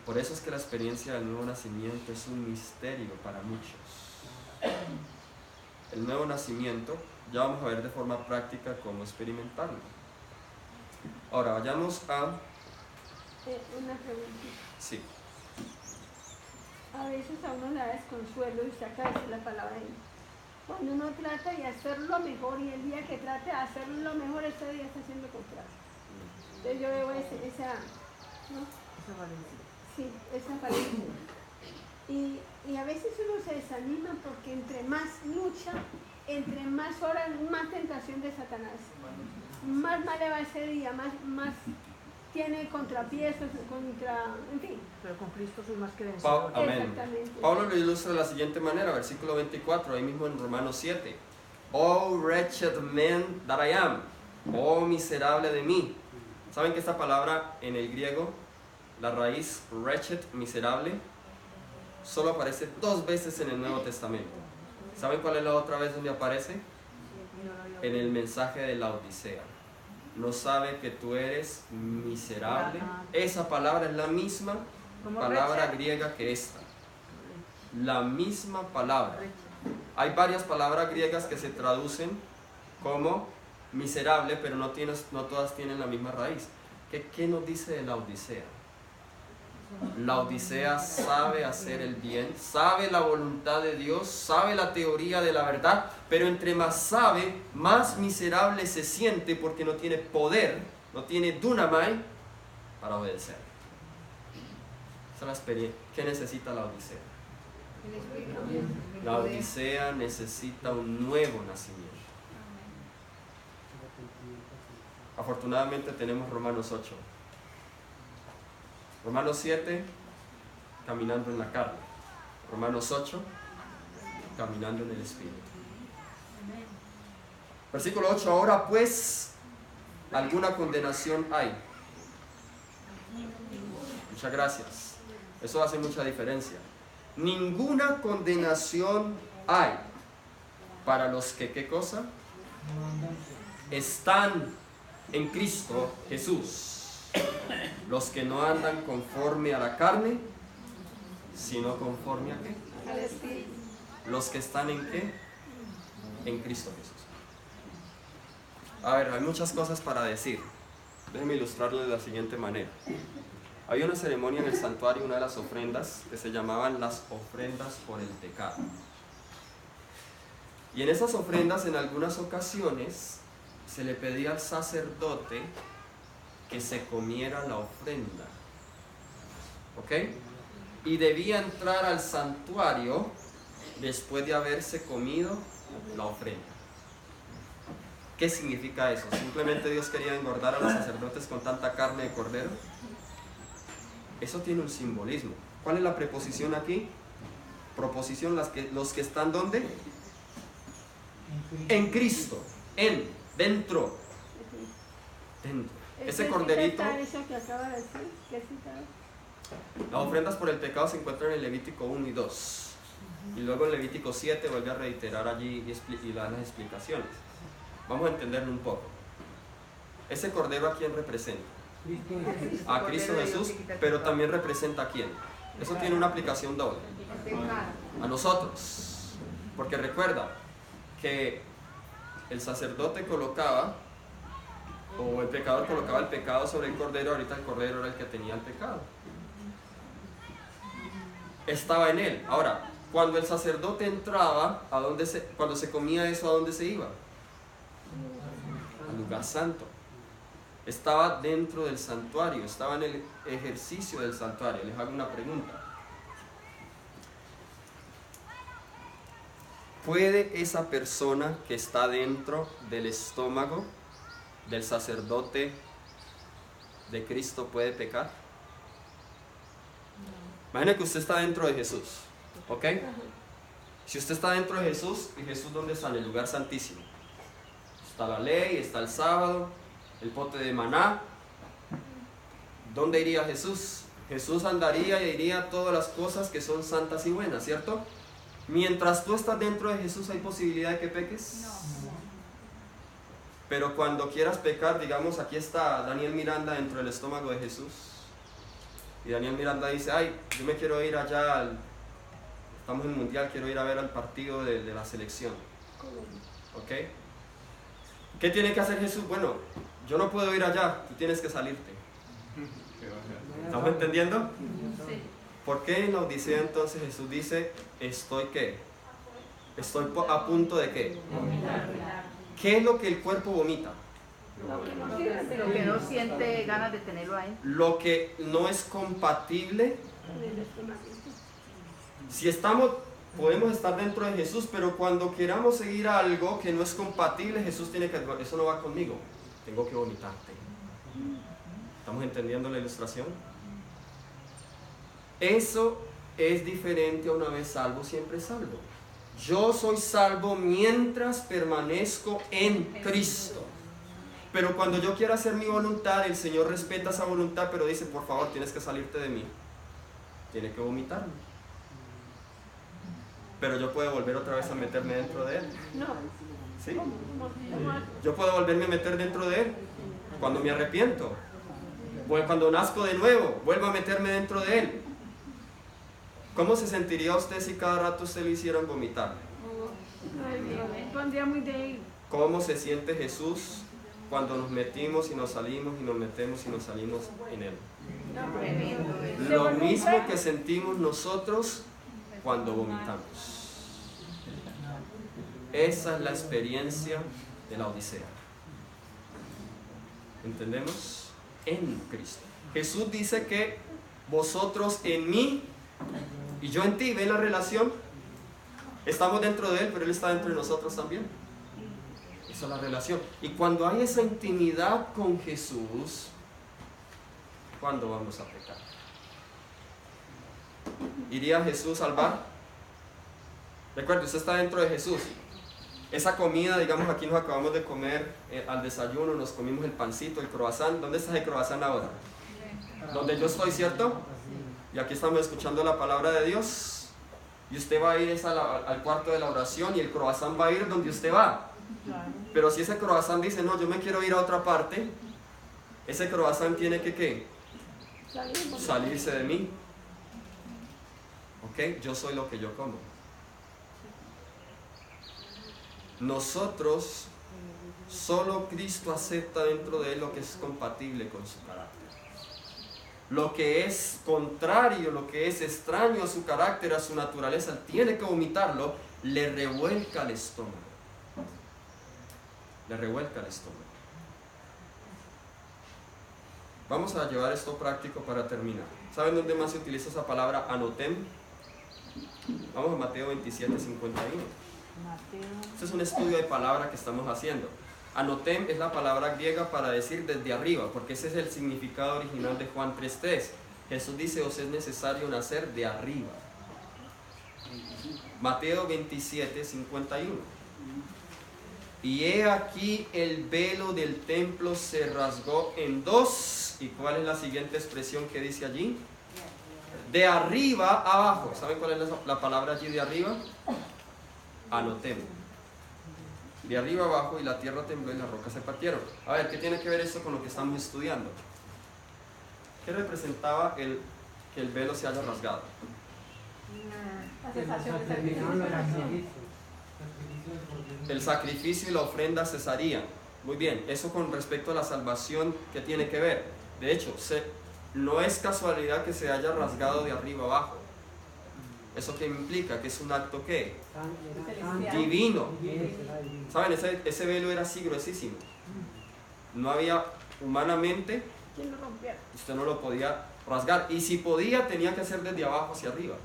Por eso es que la experiencia del nuevo nacimiento es un misterio para muchos. El nuevo nacimiento, ya vamos a ver de forma práctica cómo experimentarlo. Ahora vayamos a... Una pregunta. Sí, A veces a uno le da desconsuelo y saca de la palabra ahí. Cuando uno trata de hacerlo mejor y el día que trate de hacerlo mejor, ese día está haciendo contrario. Entonces yo veo esa, ¿no? Esa valencia. Sí, esa falencia. Y a veces uno se desanima porque entre más lucha, entre más horas, más tentación de Satanás. Más mal le va ese día, más tiene contrapiezos, en fin. Pero con Cristo soy más que vencedor. Amén. Exactamente. Pablo lo ilustra de la siguiente manera, versículo 24, ahí mismo en Romanos 7. Oh wretched man that I am, oh miserable de mí. ¿Saben que esta palabra en el griego, la raíz wretched, miserable, solo aparece 2 veces en el Nuevo Testamento? ¿Saben cuál es la otra vez donde aparece? En el mensaje de la Odisea. No sabe que tú eres miserable. Esa palabra es la misma palabra griega que esta. La misma palabra. Hay varias palabras griegas que se traducen como miserable, pero no todas tienen la misma raíz. ¿Qué nos dice de la Odisea? La Odisea sabe hacer el bien, sabe la voluntad de Dios, sabe la teoría de la verdad, pero entre más sabe, más miserable se siente porque no tiene poder, no tiene dunamai para obedecer. Esa es la experiencia. ¿Qué necesita la Odisea? La Odisea necesita un nuevo nacimiento. Afortunadamente tenemos Romanos 8. Romanos 7, caminando en la carne. Romanos 8, caminando en el Espíritu. Versículo 8, ahora pues, ¿alguna condenación hay? Muchas gracias. Eso hace mucha diferencia. Ninguna condenación hay para los que, ¿qué cosa? Están en Cristo Jesús. Los que no andan conforme a la carne, sino conforme a ¿qué? Al Espíritu. Los que están en ¿qué? En Cristo Jesús. A ver, hay muchas cosas para decir. Déjenme ilustrarlo de la siguiente manera. Había una ceremonia en el santuario, una de las ofrendas, que se llamaban las ofrendas por el pecado. Y en esas ofrendas, en algunas ocasiones, se le pedía al sacerdote que se comiera la ofrenda, ¿ok? Y debía entrar al santuario después de haberse comido la ofrenda. ¿Qué significa eso? ¿Simplemente Dios quería engordar a los sacerdotes con tanta carne de cordero? Eso tiene un simbolismo. ¿Cuál es la preposición aquí? Proposición, los que están ¿dónde? En En Cristo, en, dentro, dentro. Ese corderito, Eso que acaba de decir, ¿qué citado? las ofrendas por el pecado se encuentran en Levítico 1 y 2. Y luego en Levítico 7 vuelve a reiterar allí y da las explicaciones. Vamos a entenderlo un poco. Ese cordero ¿a quién representa? A Cristo Jesús, pero también representa ¿a quién? Eso tiene una aplicación doble. A nosotros. Porque recuerda que el sacerdote colocaba, o el pecador colocaba el pecado sobre el cordero, ahorita el cordero era el que tenía el pecado. Estaba en él. Ahora, cuando el sacerdote entraba, cuando se comía eso, ¿a dónde se iba? Al lugar santo. Estaba dentro del santuario, estaba en el ejercicio del santuario. Les hago una pregunta. ¿Puede esa persona que está dentro del estómago del sacerdote de Cristo puede pecar? Imagina que usted está dentro de Jesús, ¿ok? Si usted está dentro de Jesús, ¿y Jesús dónde está? En el lugar santísimo. Está la ley, está el sábado, el pote de maná. ¿Dónde iría Jesús? Jesús andaría y diría todas las cosas que son santas y buenas, ¿cierto? Mientras tú estás dentro de Jesús, ¿hay posibilidad de que peques? No. Pero cuando quieras pecar, digamos, aquí está Daniel Miranda dentro del estómago de Jesús. y Daniel Miranda dice, ay, yo me quiero ir allá, estamos en el mundial, quiero ir a ver al partido de la selección. ¿Ok? ¿Qué tiene que hacer Jesús? Bueno, yo no puedo ir allá, tú tienes que salirte. ¿Estamos entendiendo? Sí. ¿Por qué en la Odisea entonces Jesús dice, estoy qué? Estoy a punto de qué? ¿Qué es lo que el cuerpo vomita? Lo que no siente ganas de tenerlo ahí. Lo que no es compatible. Si podemos estar dentro de Jesús, pero cuando queramos seguir algo que no es compatible, Jesús tiene que, eso no va conmigo, tengo que vomitarte. ¿Estamos entendiendo la ilustración? Eso es diferente a una vez salvo, siempre salvo. Yo soy salvo mientras permanezco en Cristo. Pero cuando yo quiero hacer mi voluntad, el Señor respeta esa voluntad, pero dice, por favor, tienes que salirte de mí. Tienes que vomitarme. Pero yo puedo volver otra vez a meterme dentro de Él. No. ¿Sí? Yo puedo volverme a meter dentro de Él cuando me arrepiento. Cuando nazco de nuevo, vuelvo a meterme dentro de Él. ¿Cómo se sentiría usted si cada rato usted le hicieran vomitar? Pondría muy de... ¿Cómo se siente Jesús cuando nos metimos y nos salimos y nos metemos y nos salimos en Él? Lo mismo que sentimos nosotros cuando vomitamos. Esa es la experiencia de la Odisea. ¿Entendemos? En Cristo. Jesús dice que vosotros en mí y yo en ti. ¿Ven la relación? Estamos dentro de Él, pero Él está dentro de nosotros también. Esa es la relación. Y cuando hay esa intimidad con Jesús, ¿cuándo vamos a pecar? ¿Iría Jesús al bar? Recuerde, usted está dentro de Jesús. Esa comida, digamos, aquí nos acabamos de comer al desayuno, nos comimos el pancito, el croissant. ¿Dónde está el croissant ahora? Donde yo estoy, ¿cierto? Y aquí estamos escuchando la palabra de Dios. Y usted va a ir al cuarto de la oración y el croissant va a ir donde usted va. Pero si ese croissant dice, no, yo me quiero ir a otra parte, ese croissant tiene que, ¿qué? Salirse de mí. ¿Ok? Yo soy lo que yo como. Nosotros, solo Cristo acepta dentro de Él lo que es compatible con su carácter. Lo que es contrario, lo que es extraño a su carácter, a su naturaleza, tiene que vomitarlo, le revuelca el estómago. Le revuelca el estómago. Vamos a llevar esto práctico para terminar. ¿Saben dónde más se utiliza esa palabra anotem? Vamos a Mateo 27, 51. Este es un estudio de palabra que estamos haciendo. Anotem es la palabra griega para decir desde arriba, porque ese es el significado original de Juan 3:3. Jesús dice, os es necesario nacer de arriba. Mateo 27, 51. Y he aquí el velo del templo se rasgó en dos. ¿Y cuál es la siguiente expresión que dice allí? De arriba abajo. ¿Saben cuál es la palabra allí de arriba? Anotem. De arriba abajo, y la tierra tembló y las rocas se partieron. A ver, ¿qué tiene que ver esto con lo que estamos estudiando? ¿Qué representaba que el velo se haya rasgado? El sacrificio y la ofrenda cesarían. Muy bien, eso con respecto a la salvación, ¿qué tiene que ver? De hecho, no es casualidad que se haya rasgado de arriba abajo. ¿Eso qué implica? Que es un acto ¿qué? Divino. ¿Saben? Ese velo era así gruesísimo. No había humanamente, usted no lo podía rasgar. Y si podía, tenía que ser desde abajo hacia arriba.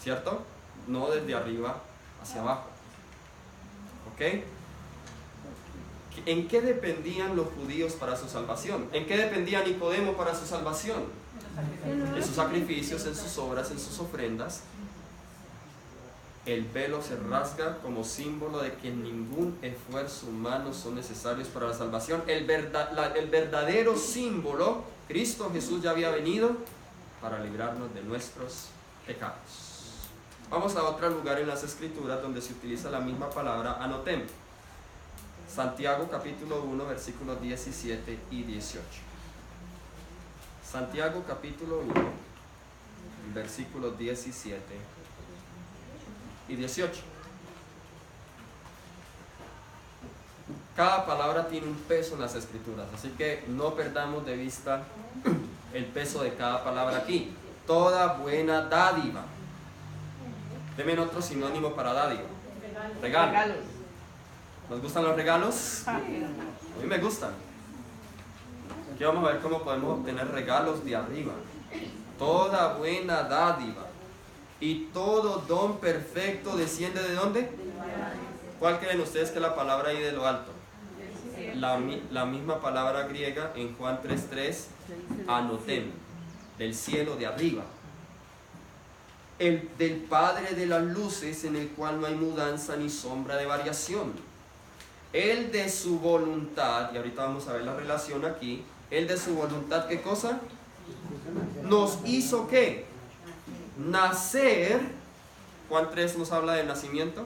¿Cierto? No desde arriba hacia abajo. ¿Ok? ¿En qué dependían los judíos para su salvación? ¿En qué dependía Nicodemo para su salvación? En sus sacrificios, en sus obras, en sus ofrendas. El velo se rasga como símbolo de que ningún esfuerzo humano son necesarios para la salvación. El verdadero símbolo, Cristo Jesús ya había venido para librarnos de nuestros pecados. Vamos a otro lugar en las Escrituras donde se utiliza la misma palabra anotem. Santiago capítulo 1 versículos 17 y 18. Santiago capítulo 1, versículos 17 y 18. Cada palabra tiene un peso en las escrituras, así que no perdamos de vista el peso de cada palabra aquí. Toda buena dádiva. Deme otro sinónimo para dádiva. Regalo. ¿Nos gustan los regalos? A mí me gustan. Aquí vamos a ver cómo podemos obtener regalos de arriba. Toda buena dádiva y todo don perfecto desciende ¿de dónde? ¿Cuál creen ustedes que es la palabra ahí de lo alto? La misma palabra griega en Juan 3:3, anotem, del cielo de arriba. El del Padre de las luces, en el cual no hay mudanza ni sombra de variación. Él de su voluntad, y ahorita vamos a ver la relación aquí, él de su voluntad, ¿qué cosa? Nos hizo ¿qué? Nacer. Juan 3 nos habla del nacimiento.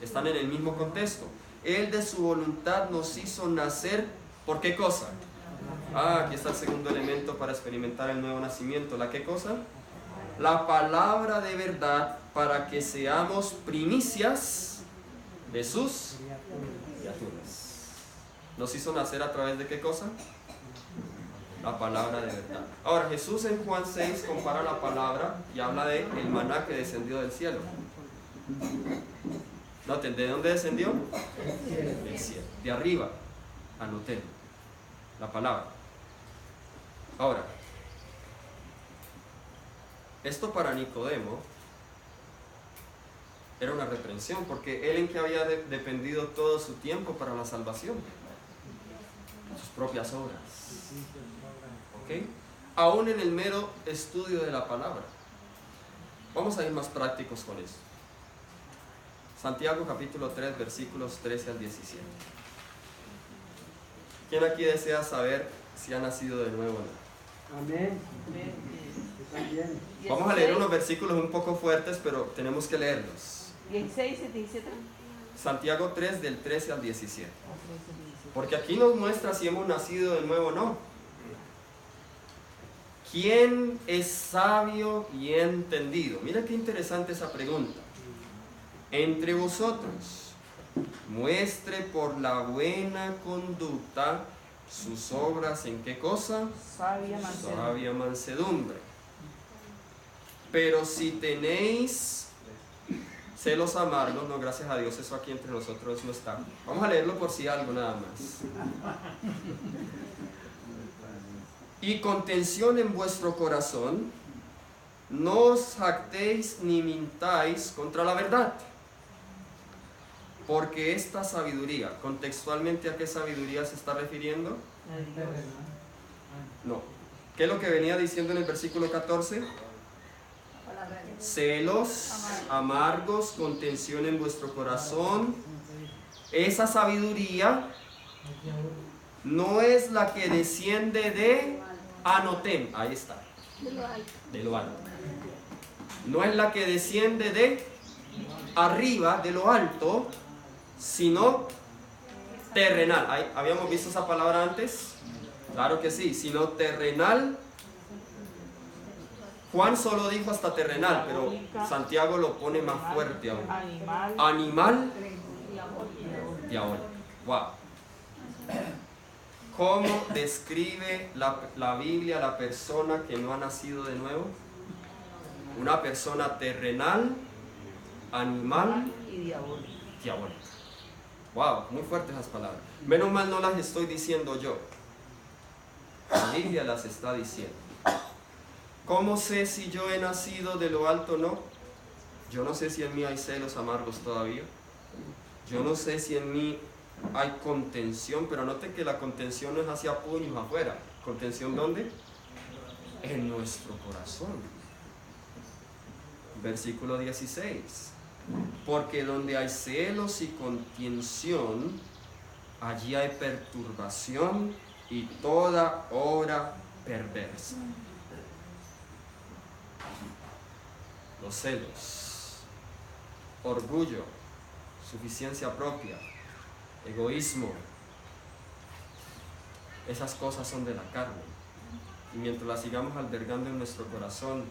Están en el mismo contexto. Él de su voluntad nos hizo nacer. ¿Por qué cosa? Aquí está el segundo elemento para experimentar el nuevo nacimiento. ¿La qué cosa? La palabra de verdad, para que seamos primicias de sus criaturas. ¿Nos hizo nacer a través de qué cosa? La palabra de verdad. Ahora, Jesús en Juan 6 compara la palabra y habla de el maná que descendió del cielo. Noten, ¿de dónde descendió? Del cielo. De arriba. Anoten la palabra. Ahora, esto para Nicodemo era una reprensión, porque él en que había dependido todo su tiempo para la salvación, sus propias obras. ¿Ok? Aún en el mero estudio de la palabra. Vamos a ir más prácticos con eso. Santiago capítulo 3, versículos 13 al 17. ¿Quién aquí desea saber si ha nacido de nuevo o no? Amén. También. Vamos a leer unos versículos un poco fuertes, pero tenemos que leerlos. 16 y 17. Santiago 3, del 13 al 17. Porque aquí nos muestra si hemos nacido de nuevo o no. ¿Quién es sabio y entendido? Mira qué interesante esa pregunta. Entre vosotros, muestre por la buena conducta sus obras en qué cosa? Sabia mansedumbre. Pero si tenéis celos amargos, no, gracias a Dios, eso aquí entre nosotros no está. Vamos a leerlo por si algo nada más. Y contención en vuestro corazón, no os jactéis ni mintáis contra la verdad. Porque esta sabiduría, contextualmente, ¿a qué sabiduría se está refiriendo? No. ¿Qué es lo que venía diciendo en el versículo 14? Celos amargos, contención en vuestro corazón. Esa sabiduría no es la que desciende de anotem, ahí está, de lo alto. No es la que desciende de arriba, de lo alto, sino terrenal. ¿Habíamos visto esa palabra antes? Claro que sí, sino terrenal. Juan solo dijo hasta terrenal, pero Santiago lo pone más fuerte aún. Animal diabólico. Wow. ¿Cómo describe la Biblia a la persona que no ha nacido de nuevo? Una persona terrenal, animal y diabólica. Wow, muy fuertes esas palabras. Menos mal no las estoy diciendo yo. La Biblia las está diciendo. ¿Cómo sé si yo he nacido de lo alto o no? Yo no sé si en mí hay celos amargos todavía. Yo no sé si en mí hay contención, pero note que la contención no es hacia puños afuera. ¿Contención dónde? En nuestro corazón. Versículo 16. Porque donde hay celos y contención, allí hay perturbación y toda obra perversa. Los celos, orgullo, suficiencia propia, egoísmo, esas cosas son de la carne. Y mientras la sigamos albergando en nuestro corazón,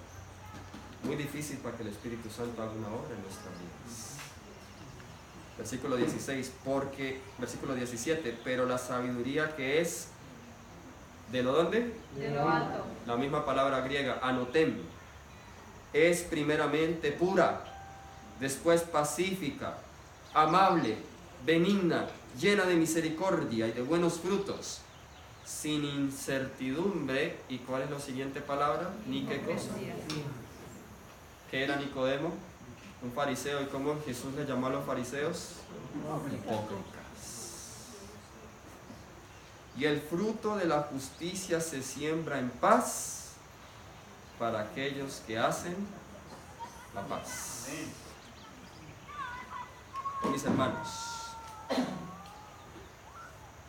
muy difícil para que el Espíritu Santo haga una obra en nuestras vidas. Versículo 16, versículo 17, pero la sabiduría que es, ¿de lo dónde? De lo alto. La misma palabra griega, anotem, es primeramente pura, después pacífica, amable, benigna, llena de misericordia y de buenos frutos, sin incertidumbre. ¿Y cuál es la siguiente palabra? ¿Ni qué cosa? ¿Qué era Nicodemo? Un fariseo. ¿Y cómo Jesús le llamó a los fariseos? Hipócritas. Y el fruto de la justicia se siembra en paz para aquellos que hacen la paz. Mis hermanos,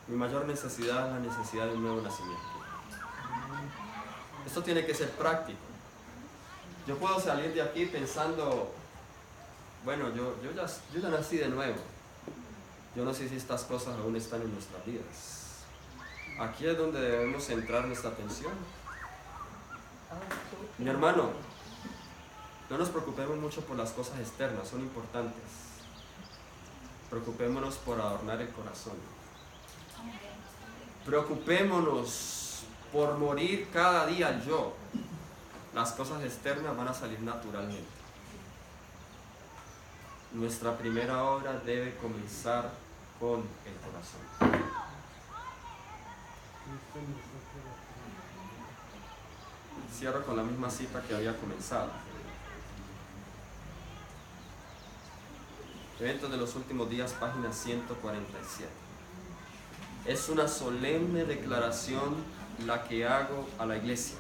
mi mayor necesidad es la necesidad de un nuevo nacimiento. Esto tiene que ser práctico. Yo puedo salir de aquí pensando, bueno, yo ya nací de nuevo. Yo no sé si estas cosas aún están en nuestras vidas. Aquí es donde debemos centrar nuestra atención. Mi hermano, no nos preocupemos mucho por las cosas externas, son importantes. Preocupémonos por adornar el corazón. Preocupémonos por morir cada día al yo. Las cosas externas van a salir naturalmente. Nuestra primera obra debe comenzar con el corazón. Cierro con la misma cita que había comenzado. Eventos de los últimos días, página 147. Es una solemne declaración la que hago a la iglesia,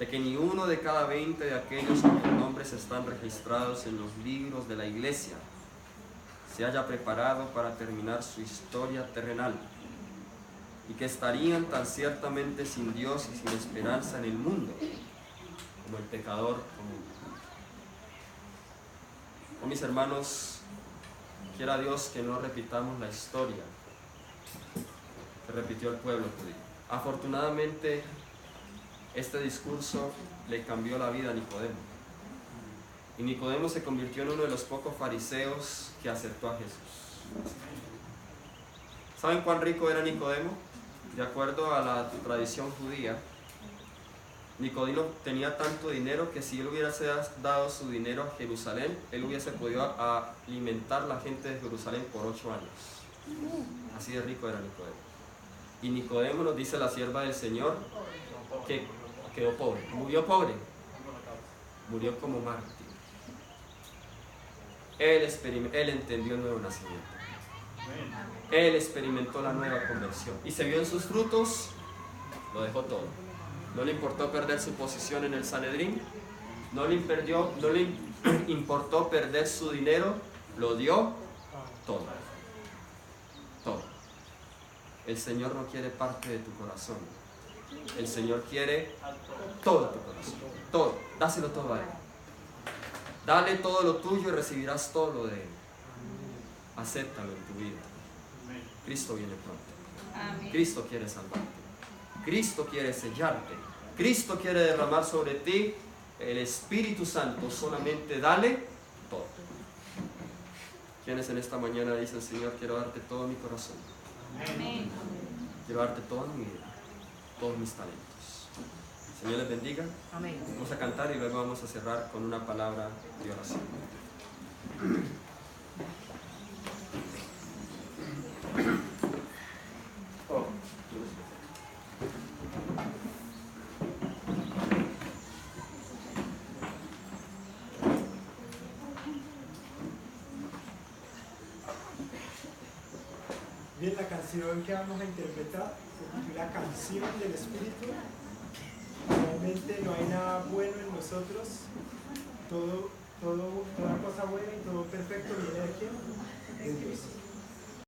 de que ni uno de cada 20 de aquellos cuyos nombres están registrados en los libros de la iglesia se haya preparado para terminar su historia terrenal, y que estarían tan ciertamente sin Dios y sin esperanza en el mundo como el pecador común. Oh, mis hermanos, quiera Dios que no repitamos la historia que repitió el pueblo judío. Afortunadamente, este discurso le cambió la vida a Nicodemo. Y Nicodemo se convirtió en uno de los pocos fariseos que aceptó a Jesús. ¿Saben cuán rico era Nicodemo? De acuerdo a la tradición judía, Nicodemo tenía tanto dinero que si él hubiese dado su dinero a Jerusalén, él hubiese podido alimentar a la gente de Jerusalén por 8 años. Así de rico era Nicodemo. Y Nicodemo, nos dice la sierva del Señor, que quedó pobre. Murió como mártir. Él entendió el nuevo nacimiento. Él experimentó la nueva conversión. Y se vio en sus frutos, lo dejó todo. No le importó perder su posición en el Sanedrín, no le importó perder su dinero, lo dio todo. Todo. El Señor no quiere parte de tu corazón. El Señor quiere todo tu corazón. Todo. Dáselo todo a Él. Dale todo lo tuyo y recibirás todo lo de Él. Acéptalo en tu vida. Cristo viene pronto. Cristo quiere salvarte. Cristo quiere sellarte. Cristo quiere derramar sobre ti el Espíritu Santo. Solamente dale todo. ¿Quiénes en esta mañana dicen, Señor, quiero darte todo mi corazón? Amén. Quiero darte toda mi vida, todos mis talentos. Señor les bendiga. Amén. Vamos a cantar y luego vamos a cerrar con una palabra de oración. Bien, la canción que vamos a interpretar se titula Canción del Espíritu. Realmente no hay nada bueno en nosotros. Toda cosa buena y todo perfecto viene de quién? De Dios.